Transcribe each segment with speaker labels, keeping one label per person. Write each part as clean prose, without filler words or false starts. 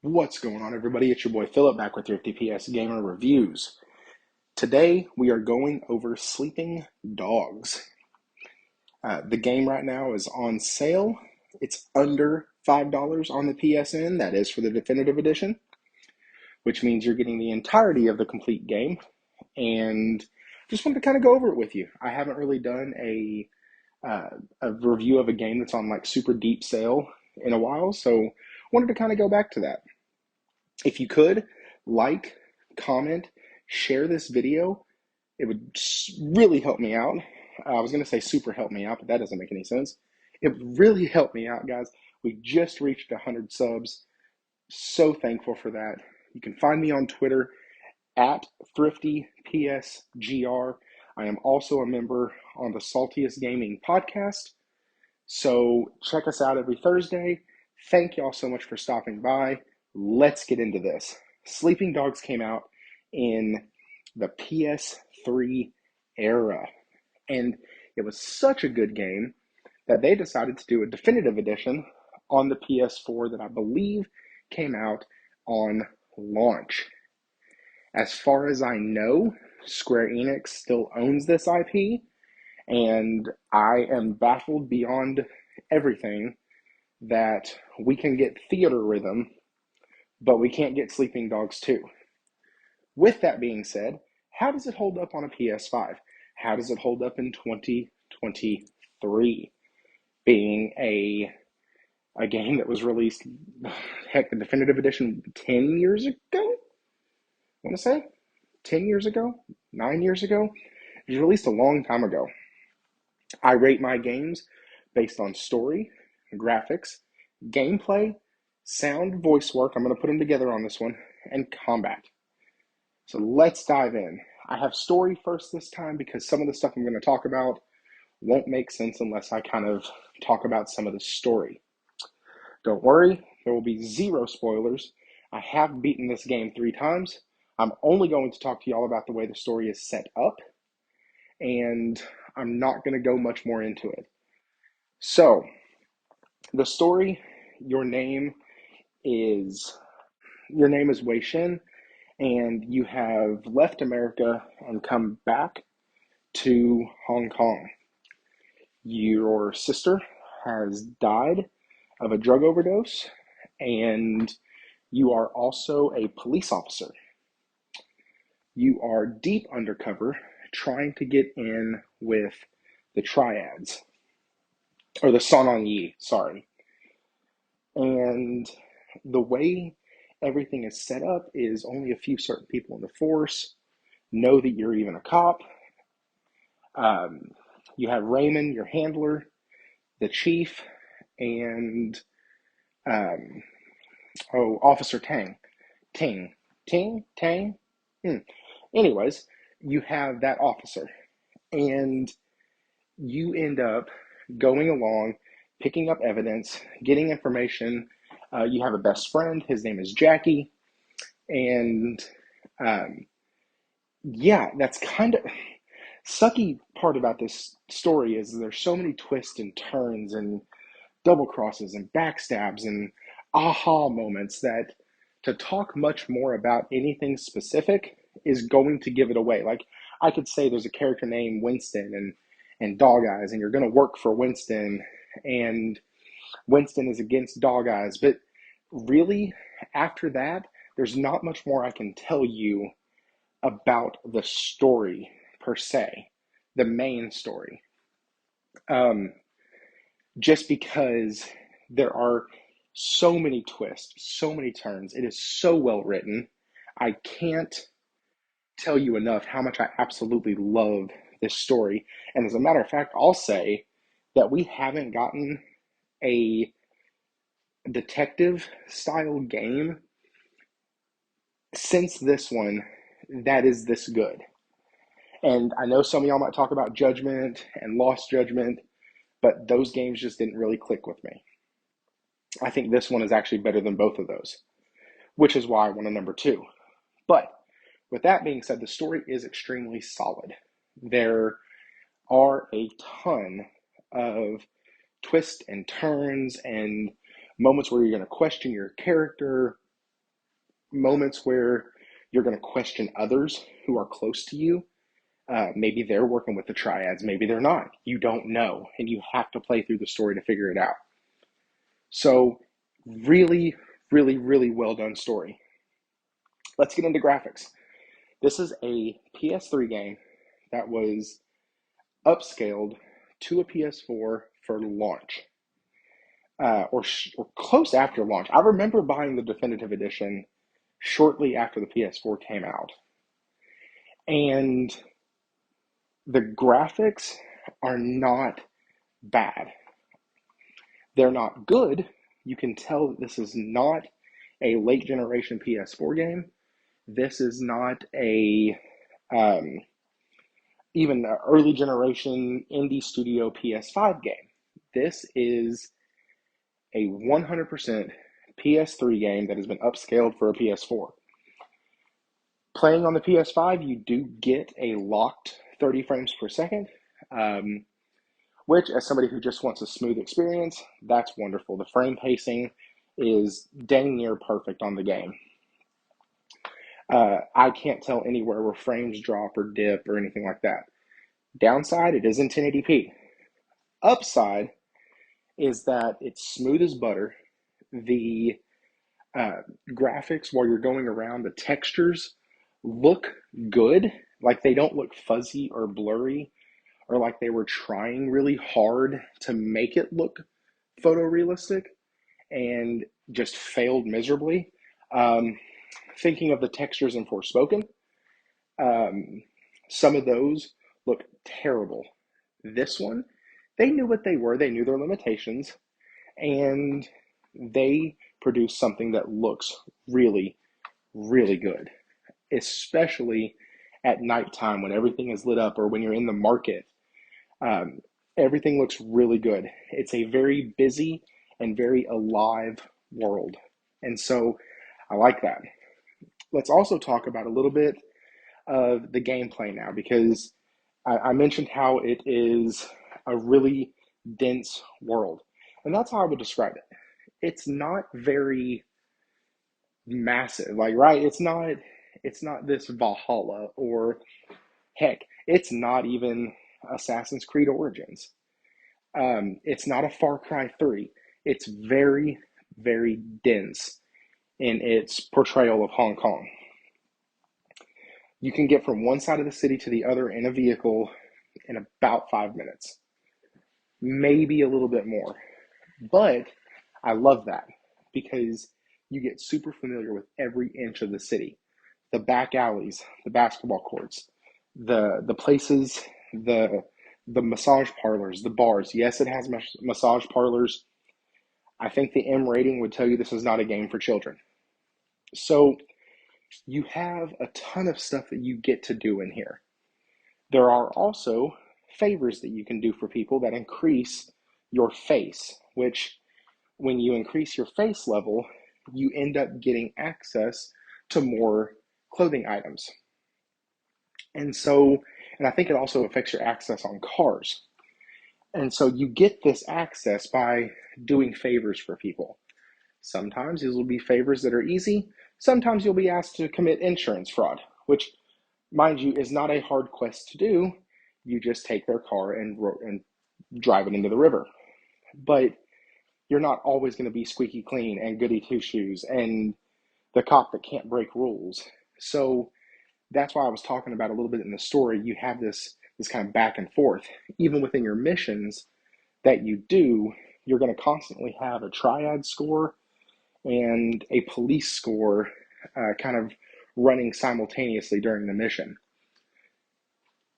Speaker 1: What's going on, everybody? It's your boy Philip back with your TPS Gamer Reviews. Today we are going over Sleeping Dogs. The game right now is on sale. It's under $5 on the PSN. That is for the definitive edition, which means you're getting the entirety of the complete game. And just wanted to kind of go over it with you. I haven't really done a review of a game that's on like super deep sale in a while, so wanted to kind of go back to that. If you could, like, comment, share this video, it would really help me out. I was going to say super help me out, but that doesn't make any sense. It would really help me out, guys. We just reached 100 subs. So thankful for that. You can find me on Twitter at ThriftyPSGR. I am also a member on the Saltiest Gaming podcast. So check us out every Thursday. Thank y'all so much for stopping by. Let's get into this. Sleeping Dogs came out in the PS3 era, and it was such a good game that they decided to do a definitive edition on the PS4 that I believe came out on launch. As far as I know, Square Enix still owns this IP, and I am baffled beyond everything that we can get Theater Rhythm, but we can't get Sleeping Dogs 2. With that being said, how does it hold up on a PS5? How does it hold up in 2023? Being a game that was released, heck, the definitive edition 10 years ago? I want to say 10 years ago, 9 years ago. It was released a long time ago. I rate my games based on story, graphics, gameplay, sound, voice work. I'm going to put them together on this one, and combat. So let's dive in. I have story first this time because some of the stuff I'm going to talk about won't make sense unless I kind of talk about some of the story. Don't worry, there will be zero spoilers. I have beaten this game 3 times. I'm only going to talk to y'all about the way the story is set up, and I'm not going to go much more into it. So, the story, your name is Wei Shen, and you have left America and come back to Hong Kong. Your sister has died of a drug overdose, and you are also a police officer. You are deep undercover trying to get in with the Triads, or the Sonong Yi, sorry. And the way everything is set up is only a few certain people in the force know that you're even a cop. You have Raymond, your handler, the chief, and Officer Tang. Tang? Anyways, you have that officer, and you end up going along, picking up evidence, getting information. You have a best friend. His name is Jackie. And yeah, that's kind of sucky part about this story is there's so many twists and turns and double crosses and backstabs and aha moments that to talk much more about anything specific is going to give it away. Like I could say there's a character named Winston and Dog Eyes, and you're going to work for Winston, and Winston is against Dog Eyes. But really, after that, there's not much more I can tell you about the story per se, the main story. Just because there are so many twists, so many turns. It is so well written. I can't tell you enough how much I absolutely love this story. And as a matter of fact, I'll say that we haven't gotten a detective style game since this one that is this good. And I know some of y'all might talk about Judgment and Lost Judgment, but those games just didn't really click with me. I think this one is actually better than both of those, which is why I won a number 2. But with that being said, the story is extremely solid. There are a ton of twists and turns and moments where you're going to question your character. moments where you're going to question others who are close to you. Maybe they're working with the triads, maybe they're not. You don't know, and you have to play through the story to figure it out. So, really, really, really well done story. Let's get into graphics. This is a PS3 game that was upscaled to a PS4 for launch, or close after launch. I remember buying the definitive edition shortly after the PS4 came out, and the graphics are not bad. They're not good. You can tell that this is not a late generation PS4 game. This is not a um, even an early generation indie studio PS5 game. This is a 100% PS3 game that has been upscaled for a PS4. Playing on the PS5, you do get a locked 30 frames per second, which, as somebody who just wants a smooth experience, that's wonderful. The frame pacing is dang near perfect on the game. I can't tell anywhere where frames drop or dip or anything like that. Downside, it is in 1080p. Upside is that it's smooth as butter. The graphics while you're going around, the textures look good. Like they don't look fuzzy or blurry or like they were trying really hard to make it look photorealistic and just failed miserably. Thinking of the textures in Forspoken, um, some of those look terrible. This one, they knew what they were, they knew their limitations, and they produced something that looks really, really good, especially at nighttime when everything is lit up or when you're in the market. Um, Everything looks really good. It's a very busy and very alive world. And so I like that. Let's also talk about a little bit of the gameplay now because I mentioned how it is a really dense world. And that's how I would describe it. It's not very massive. Like, right, it's not this Valhalla or heck, it's not even Assassin's Creed Origins. It's not a Far Cry 3. It's very, very dense in its portrayal of Hong Kong. You can get from one side of the city to the other in a vehicle in about 5 minutes, maybe a little bit more. But I love that because you get super familiar with every inch of the city, the back alleys, the basketball courts, the places, the massage parlors, the bars. Yes, it has massage parlors. I think the M rating would tell you this is not a game for children. So you have a ton of stuff that you get to do in here. There are also favors that you can do for people that increase your face, which when you increase your face level, you end up getting access to more clothing items. And so, and I think it also affects your access on cars. And so you get this access by doing favors for people. Sometimes these will be favors that are easy. Sometimes you'll be asked to commit insurance fraud, which, mind you, is not a hard quest to do. You just take their car and drive it into the river. But you're not always going to be squeaky clean and goody two shoes and the cop that can't break rules. So that's why I was talking about a little bit in the story. You have this kind of back and forth. Even within your missions that you do, you're going to constantly have a triad score and a police score kind of running simultaneously during the mission.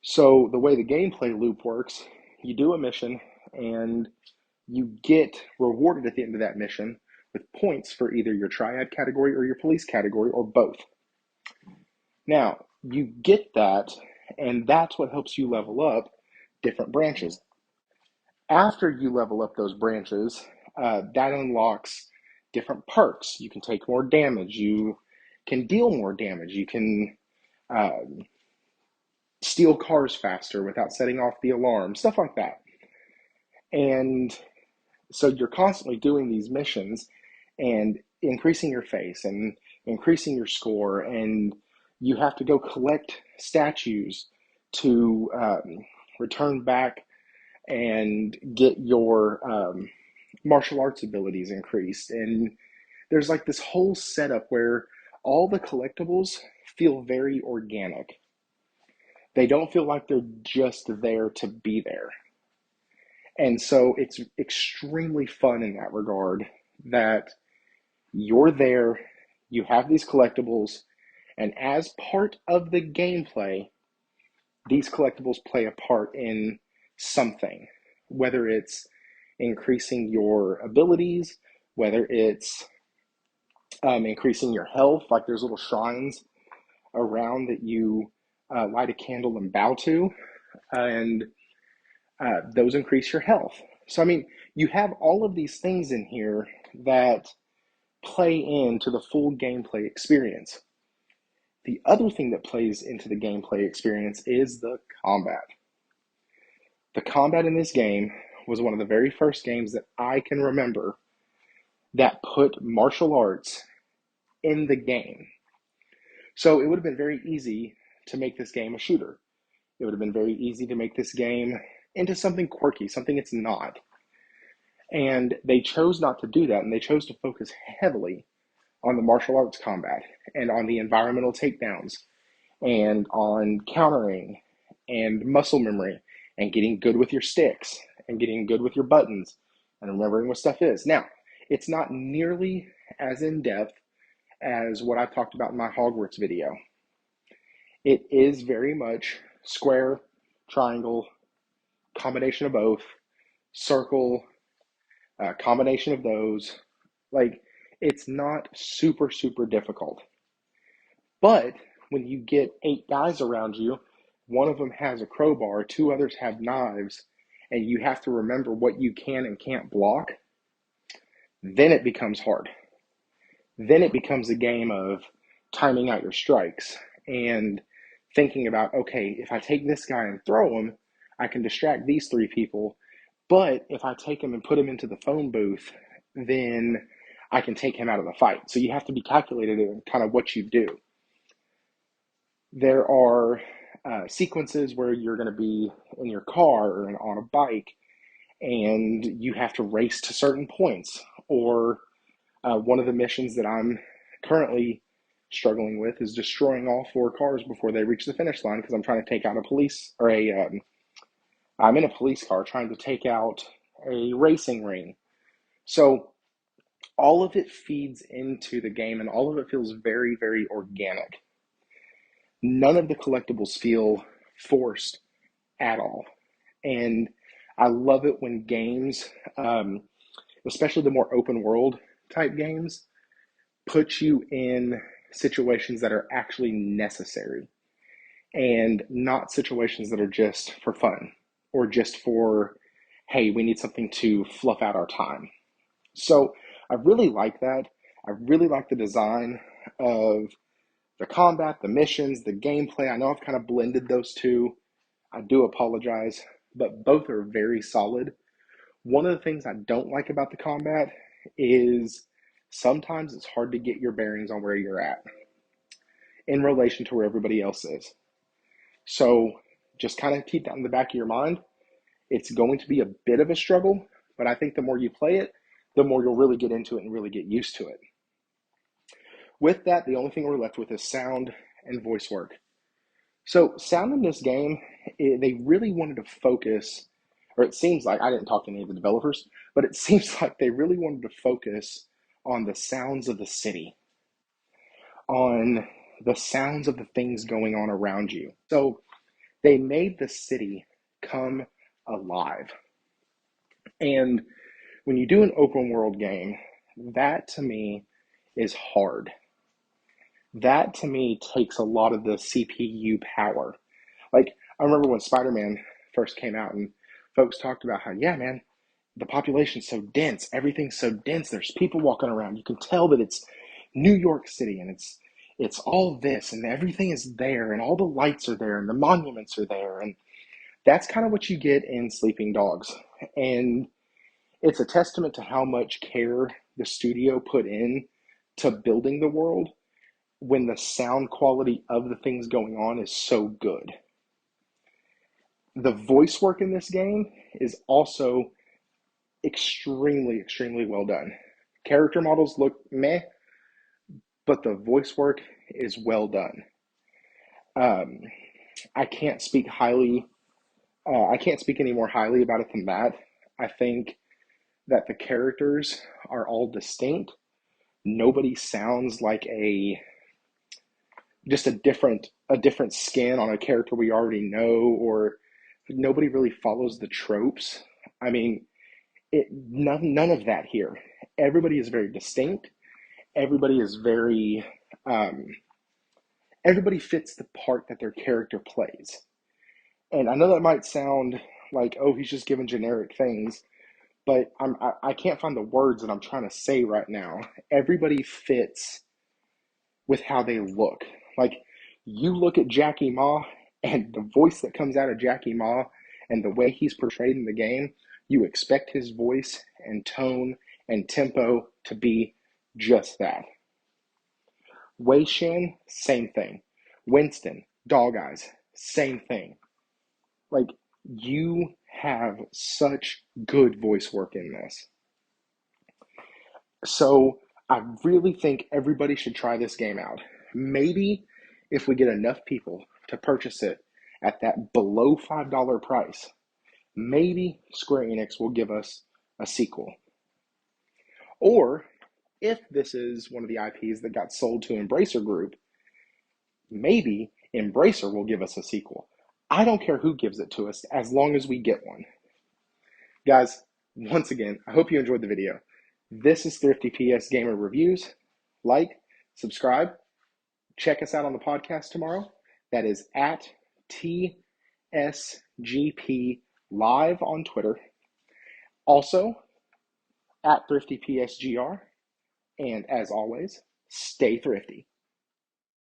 Speaker 1: So the way the gameplay loop works, you do a mission and you get rewarded at the end of that mission with points for either your triad category or your police category or both. Now, you get that, and that's what helps you level up different branches. After you level up those branches, that unlocks different perks. You can take more damage, you can deal more damage, you can steal cars faster without setting off the alarm, stuff like that. And so you're constantly doing these missions, and increasing your face and increasing your score, and you have to go collect statues to return back and get your martial arts abilities increased. And there's like this whole setup where all the collectibles feel very organic. They don't feel like they're just there to be there. And so it's extremely fun in that regard that you're there, you have these collectibles, and as part of the gameplay, these collectibles play a part in something, whether it's increasing your abilities, whether it's increasing your health, like there's little shrines around that you light a candle and bow to, and those increase your health. So, I mean, you have all of these things in here that play into the full gameplay experience. The other thing that plays into the gameplay experience is the combat. The combat in this game was one of the very first games that I can remember that put martial arts in the game. So it would have been very easy to make this game a shooter. It would have been very easy to make this game into something quirky, something it's not. And they chose not to do that, and they chose to focus heavily on the martial arts combat and on the environmental takedowns and on countering and muscle memory and getting good with your sticks and getting good with your buttons and remembering what stuff is. Now, it's not nearly as in depth as what I talked about in my Hogwarts video. It is very much square, triangle, combination of both, circle, combination of those. Like, it's not super, super difficult. But when you get 8 guys around you, one of them has a crowbar, two others have knives, and you have to remember what you can and can't block, then it becomes hard. Then it becomes a game of timing out your strikes and thinking about, okay, if I take this guy and throw him, I can distract these three people. But if I take him and put him into the phone booth, then I can take him out of the fight. So you have to be calculated in kind of what you do. There are sequences where you're going to be in your car or on a bike and you have to race to certain points. Or one of the missions that I'm currently struggling with is destroying all 4 cars before they reach the finish line because I'm trying to take out a police or I'm in a police car trying to take out a racing ring. So all of it feeds into the game and all of it feels very, very organic. None of the collectibles feel forced at all. And I love it when games, especially the more open world type games, put you in situations that are actually necessary and not situations that are just for fun or just for, hey, we need something to fluff out our time. So I really like that. I really like the design of the combat, the missions, the gameplay. I know I've kind of blended those two. I do apologize, but both are very solid. One of the things I don't like about the combat is sometimes it's hard to get your bearings on where you're at in relation to where everybody else is. So just kind of keep that in the back of your mind. It's going to be a bit of a struggle, but I think the more you play it, the more you'll really get into it and really get used to it. With that, the only thing we're left with is sound and voice work. So sound in this game, they really wanted to focus, or it seems like, I didn't talk to any of the developers, but it seems like they really wanted to focus on the sounds of the city, on the sounds of the things going on around you. So they made the city come alive. And when you do an open world game, that to me is hard. That to me takes a lot of the CPU power. Like, I remember when Spider-Man first came out and folks talked about how, yeah, man, the population's so dense. Everything's so dense. There's people walking around. You can tell that it's New York City and it's all this and everything is there and all the lights are there and the monuments are there. And that's kind of what you get in Sleeping Dogs. And it's a testament to how much care the studio put in to building the world when the sound quality of the things going on is so good. The voice work in this game is also extremely, extremely well done. Character models look meh, but the voice work is well done. Um, I can't speak highly. I can't speak any more highly about it than that. I think that the characters are all distinct. Nobody sounds like a just a different skin on a character we already know, or nobody really follows the tropes. I mean, none of that here. Everybody is very distinct. Everybody is very um, everybody fits the part that their character plays. And I know that might sound like, oh, he's just giving generic things, but I can't find the words that I'm trying to say right now. Everybody fits with how they look. Like, you look at Jackie Ma and the voice that comes out of Jackie Ma and the way he's portrayed in the game, you expect his voice and tone and tempo to be just that. Wei Shen, same thing. Winston, Dog Eyes, same thing. Like, you have such good voice work in this. So I really think everybody should try this game out. Maybe if we get enough people to purchase it at that below $5 price, maybe Square Enix will give us a sequel. Or if this is one of the IPs that got sold to Embracer Group, maybe Embracer will give us a sequel. I don't care who gives it to us as long as we get one. Guys, once again, I hope you enjoyed the video. This is Thrifty PS Gamer Reviews. Like, subscribe, check us out on the podcast tomorrow. That is at TSGP Live on Twitter. Also, at Thrifty PSGR. And as always, stay thrifty.